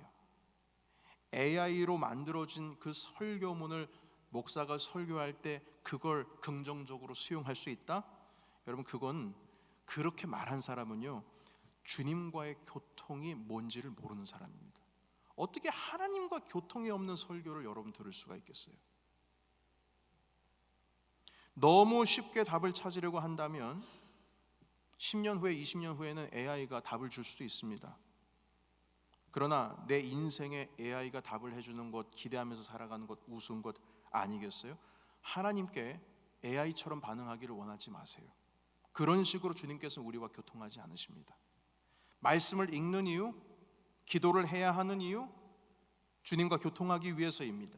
AI로 만들어진 그 설교문을 목사가 설교할 때 그걸 긍정적으로 수용할 수 있다? 여러분, 그건 그렇게 말한 사람은요, 주님과의 교통이 뭔지를 모르는 사람입니다. 어떻게 하나님과 교통이 없는 설교를 여러분 들을 수가 있겠어요? 너무 쉽게 답을 찾으려고 한다면 10년 후에 20년 후에는 AI가 답을 줄 수도 있습니다. 그러나 내 인생에 AI가 답을 해주는 것, 기대하면서 살아가는 것 우스운 것 아니겠어요? 하나님께 AI처럼 반응하기를 원하지 마세요. 그런 식으로 주님께서 우리와 교통하지 않으십니다. 말씀을 읽는 이유, 기도를 해야 하는 이유, 주님과 교통하기 위해서입니다.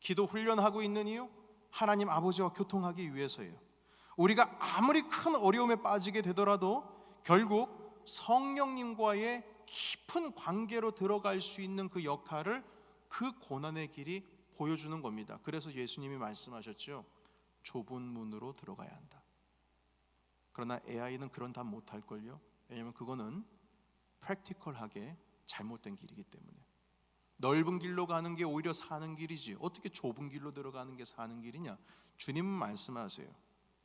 기도 훈련하고 있는 이유, 하나님 아버지와 교통하기 위해서예요. 우리가 아무리 큰 어려움에 빠지게 되더라도 결국 성령님과의 깊은 관계로 들어갈 수 있는 그 역할을 그 고난의 길이 보여주는 겁니다. 그래서 예수님이 말씀하셨죠. 좁은 문으로 들어가야 한다. 그러나 AI는 그런 답 못할걸요. 왜냐하면 그거는 프랙티컬하게 잘못된 길이기 때문에. 넓은 길로 가는 게 오히려 사는 길이지 어떻게 좁은 길로 들어가는 게 사는 길이냐. 주님은 말씀하세요.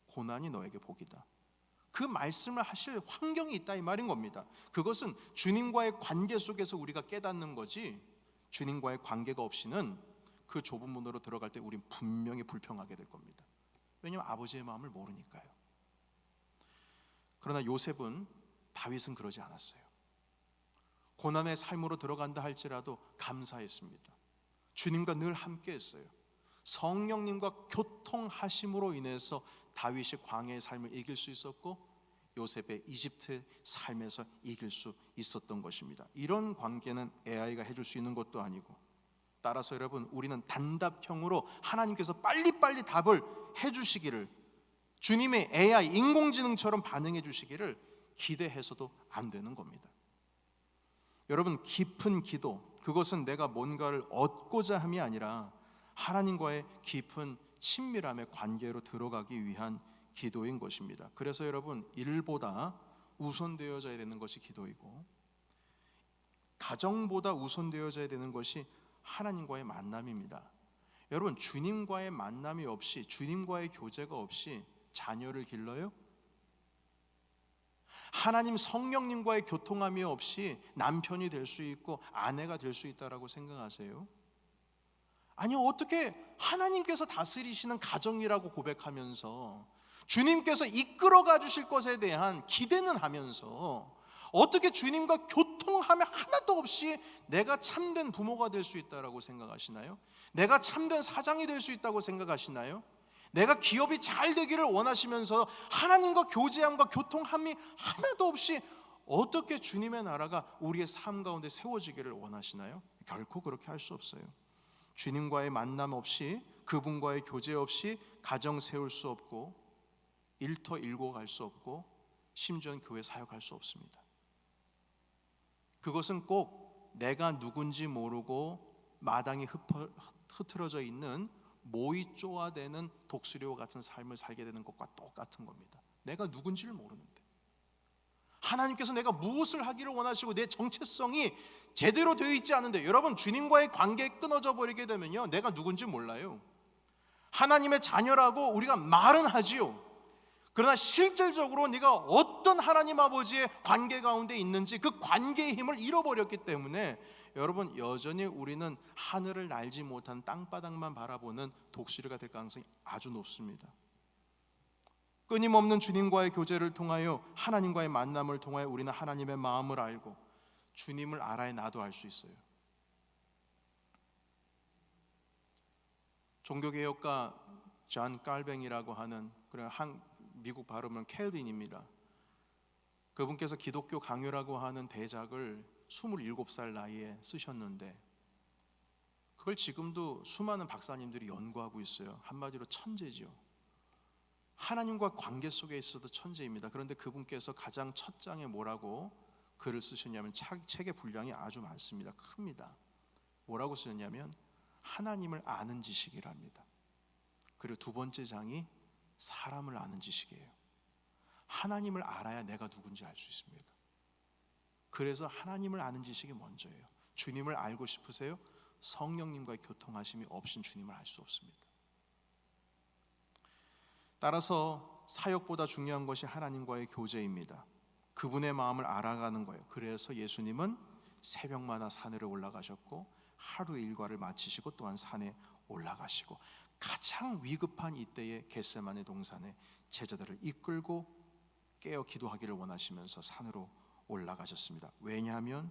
고난이 너에게 복이다. 그 말씀을 하실 환경이 있다 이 말인 겁니다. 그것은 주님과의 관계 속에서 우리가 깨닫는 거지, 주님과의 관계가 없이는 그 좁은 문으로 들어갈 때 우린 분명히 불평하게 될 겁니다. 왜냐하면 아버지의 마음을 모르니까요. 그러나 요셉은, 다윗은 그러지 않았어요. 고난의 삶으로 들어간다 할지라도 감사했습니다. 주님과 늘 함께 했어요. 성령님과 교통하심으로 인해서 다윗이 광야의 삶을 이길 수 있었고 요셉의 이집트 삶에서 이길 수 있었던 것입니다. 이런 관계는 AI가 해줄 수 있는 것도 아니고, 따라서 여러분, 우리는 단답형으로 하나님께서 빨리빨리 답을 해주시기를, 주님의 AI, 인공지능처럼 반응해 주시기를 기대해서도 안 되는 겁니다. 여러분, 깊은 기도, 그것은 내가 뭔가를 얻고자 함이 아니라 하나님과의 깊은 친밀함의 관계로 들어가기 위한 기도인 것입니다. 그래서 여러분, 일보다 우선되어져야 되는 것이 기도이고, 가정보다 우선되어져야 되는 것이 하나님과의 만남입니다. 여러분, 주님과의 만남이 없이, 주님과의 교제가 없이 자녀를 길러요? 하나님 성령님과의 교통함이 없이 남편이 될 수 있고 아내가 될 수 있다라고 생각하세요? 아니, 어떻게 하나님께서 다스리시는 가정이라고 고백하면서 주님께서 이끌어가 주실 것에 대한 기대는 하면서 어떻게 주님과 교통함이 하나도 없이 내가 참된 부모가 될 수 있다라고 생각하시나요? 내가 참된 사장이 될 수 있다고 생각하시나요? 내가 기업이 잘 되기를 원하시면서 하나님과 교제함과 교통함이 하나도 없이 어떻게 주님의 나라가 우리의 삶 가운데 세워지기를 원하시나요? 결코 그렇게 할 수 없어요. 주님과의 만남 없이, 그분과의 교제 없이 가정 세울 수 없고, 일터 일고 갈 수 없고, 심지어는 교회 사역할 수 없습니다. 그것은 꼭 내가 누군지 모르고 마당이 흐트러져 있는 모이 쪼아대는 독수리와 같은 삶을 살게 되는 것과 똑같은 겁니다. 내가 누군지를 모르는데, 하나님께서 내가 무엇을 하기를 원하시고 내 정체성이 제대로 되어 있지 않은데, 여러분, 주님과의 관계가 끊어져 버리게 되면요, 내가 누군지 몰라요. 하나님의 자녀라고 우리가 말은 하지요. 그러나 실질적으로 네가 어떤 하나님 아버지의 관계 가운데 있는지 그 관계의 힘을 잃어버렸기 때문에 여러분, 여전히 우리는 하늘을 날지 못한 땅바닥만 바라보는 독수리가 될 가능성이 아주 높습니다. 끊임없는 주님과의 교제를 통하여, 하나님과의 만남을 통하여 우리는 하나님의 마음을 알고 주님을 알아야 나도 알 수 있어요. 종교개혁가 존 깔뱅이라고 하는, 미국 발음은 켈빈입니다. 그분께서 기독교 강요라고 하는 대작을 27살 나이에 쓰셨는데, 그걸 지금도 수많은 박사님들이 연구하고 있어요. 한마디로 천재죠. 하나님과 관계 속에 있어도 천재입니다. 그런데 그분께서 가장 첫 장에 뭐라고 글을 쓰셨냐면, 책의 분량이 아주 많습니다. 큽니다. 뭐라고 쓰셨냐면 하나님을 아는 지식이랍니다. 그리고 두 번째 장이 사람을 아는 지식이에요. 하나님을 알아야 내가 누군지 알 수 있습니다. 그래서 하나님을 아는 지식이 먼저예요. 주님을 알고 싶으세요? 성령님과의 교통하심이 없인 주님을 알 수 없습니다. 따라서 사역보다 중요한 것이 하나님과의 교제입니다. 그분의 마음을 알아가는 거예요. 그래서 예수님은 새벽마다 산으로 올라가셨고, 하루 일과를 마치시고 또한 산에 올라가시고, 가장 위급한 이때에 겟세마네 동산에 제자들을 이끌고 깨어 기도하기를 원하시면서 산으로 올라가셨습니다. 왜냐하면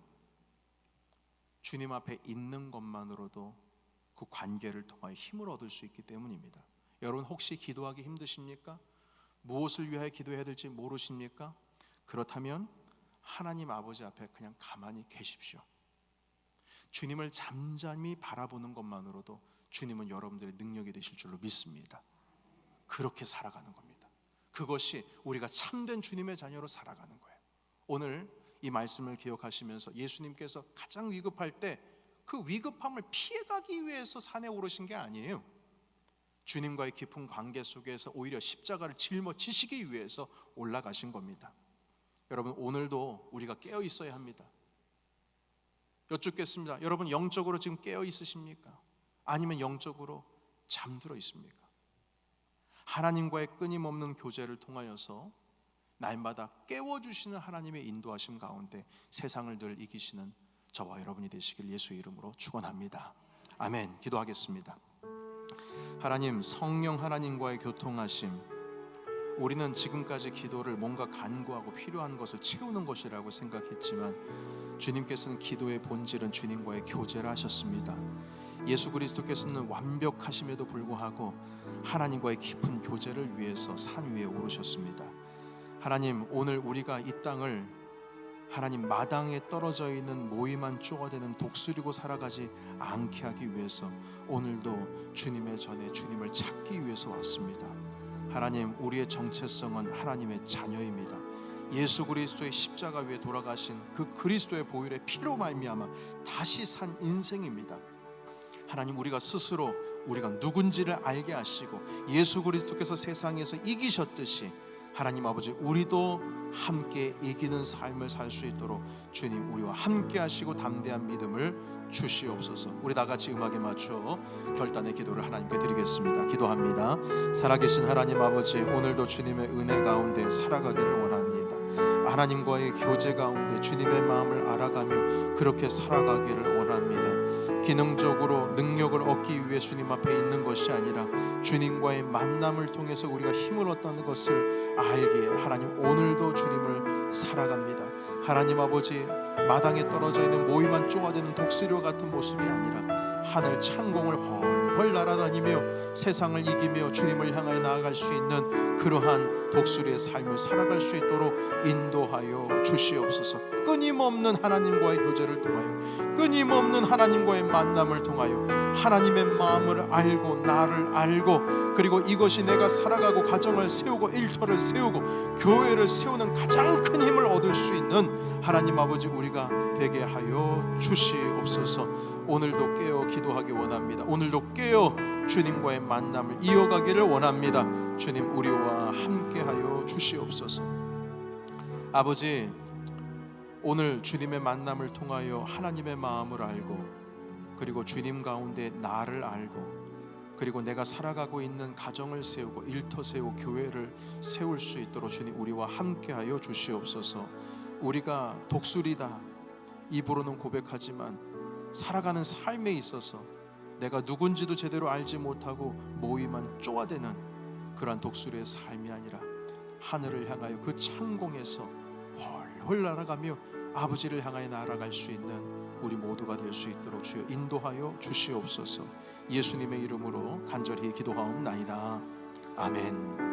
주님 앞에 있는 것만으로도 그 관계를 통하여 힘을 얻을 수 있기 때문입니다. 여러분 혹시 기도하기 힘드십니까? 무엇을 위하여 기도해야 될지 모르십니까? 그렇다면 하나님 아버지 앞에 그냥 가만히 계십시오. 주님을 잠잠히 바라보는 것만으로도 주님은 여러분들의 능력이 되실 줄로 믿습니다. 그렇게 살아가는 겁니다. 그것이 우리가 참된 주님의 자녀로 살아가는 거예요. 오늘 이 말씀을 기억하시면서 예수님께서 가장 위급할 때 그 위급함을 피해가기 위해서 산에 오르신 게 아니에요. 주님과의 깊은 관계 속에서 오히려 십자가를 짊어지시기 위해서 올라가신 겁니다. 여러분 오늘도 우리가 깨어 있어야 합니다. 여쭙겠습니다. 여러분 영적으로 지금 깨어 있으십니까? 아니면 영적으로 잠들어 있습니까? 하나님과의 끊임없는 교제를 통하여서 날마다 깨워주시는 하나님의 인도하심 가운데 세상을 늘 이기시는 저와 여러분이 되시길 예수의 이름으로 축원합니다. 아멘. 기도하겠습니다. 하나님, 성령 하나님과의 교통하심, 우리는 지금까지 기도를 뭔가 간구하고 필요한 것을 채우는 것이라고 생각했지만 주님께서는 기도의 본질은 주님과의 교제를 하셨습니다. 예수 그리스도께서는 완벽하심에도 불구하고 하나님과의 깊은 교제를 위해서 산 위에 오르셨습니다. 하나님, 오늘 우리가 이 땅을 하나님 마당에 떨어져 있는 모이만 쪼아대는 독수리고 살아가지 않게 하기 위해서 오늘도 주님의 전에 주님을 찾기 위해서 왔습니다. 하나님, 우리의 정체성은 하나님의 자녀입니다. 예수 그리스도의 십자가 위에 돌아가신 그 그리스도의 보혈의 피로 말미암아 다시 산 인생입니다. 하나님, 우리가 스스로 우리가 누군지를 알게 하시고 예수 그리스도께서 세상에서 이기셨듯이 하나님 아버지, 우리도 함께 이기는 삶을 살 수 있도록 주님 우리와 함께 하시고 담대한 믿음을 주시옵소서. 우리 다 같이 음악에 맞춰 결단의 기도를 하나님께 드리겠습니다. 기도합니다. 살아계신 하나님 아버지, 오늘도 주님의 은혜 가운데 살아가기를 원합니다. 하나님과의 교제 가운데 주님의 마음을 알아가며 그렇게 살아가기를 원합니다. 기능적으로 능력을 얻기 위해 주님 앞에 있는 것이 아니라 주님과의 만남을 통해서 우리가 힘을 얻다는 것을 알기에 하나님 오늘도 주님을 살아갑니다. 하나님 아버지, 마당에 떨어져 있는 모이만 쪼아대는 독수리와 같은 모습이 아니라 하늘 창공을 훨훨 날아다니며 세상을 이기며 주님을 향하여 나아갈 수 있는 그러한 독수리의 삶을 살아갈 수 있도록 인도하여 주시옵소서. 끊임없는 하나님과의 교제를 통하여 끊임없는 하나님과의 만남을 통하여 하나님의 마음을 알고 나를 알고 그리고 이것이 내가 살아가고 가정을 세우고 일터를 세우고 교회를 세우는 가장 큰 힘을 얻을 수 있는 하나님 아버지 우리가 되게 하여 주시옵소서. 오늘도 깨어 기도하기 원합니다. 오늘도 깨어 주님과의 만남을 이어가기를 원합니다. 주님 우리와 함께하여 주시옵소서. 아버지, 오늘 주님의 만남을 통하여 하나님의 마음을 알고 그리고 주님 가운데 나를 알고 그리고 내가 살아가고 있는 가정을 세우고 일터 세우고 교회를 세울 수 있도록 주님 우리와 함께하여 주시옵소서. 우리가 독수리다 입으로는 고백하지만 살아가는 삶에 있어서 내가 누군지도 제대로 알지 못하고 모이만 쪼아대는 그러한 독수리의 삶이 아니라 하늘을 향하여 그 창공에서 훨훨 날아가며 아버지를 향하여 날아갈 수 있는 우리 모두가 될 수 있도록 주여 인도하여 주시옵소서. 예수님의 이름으로 간절히 기도하옵나이다. 아멘.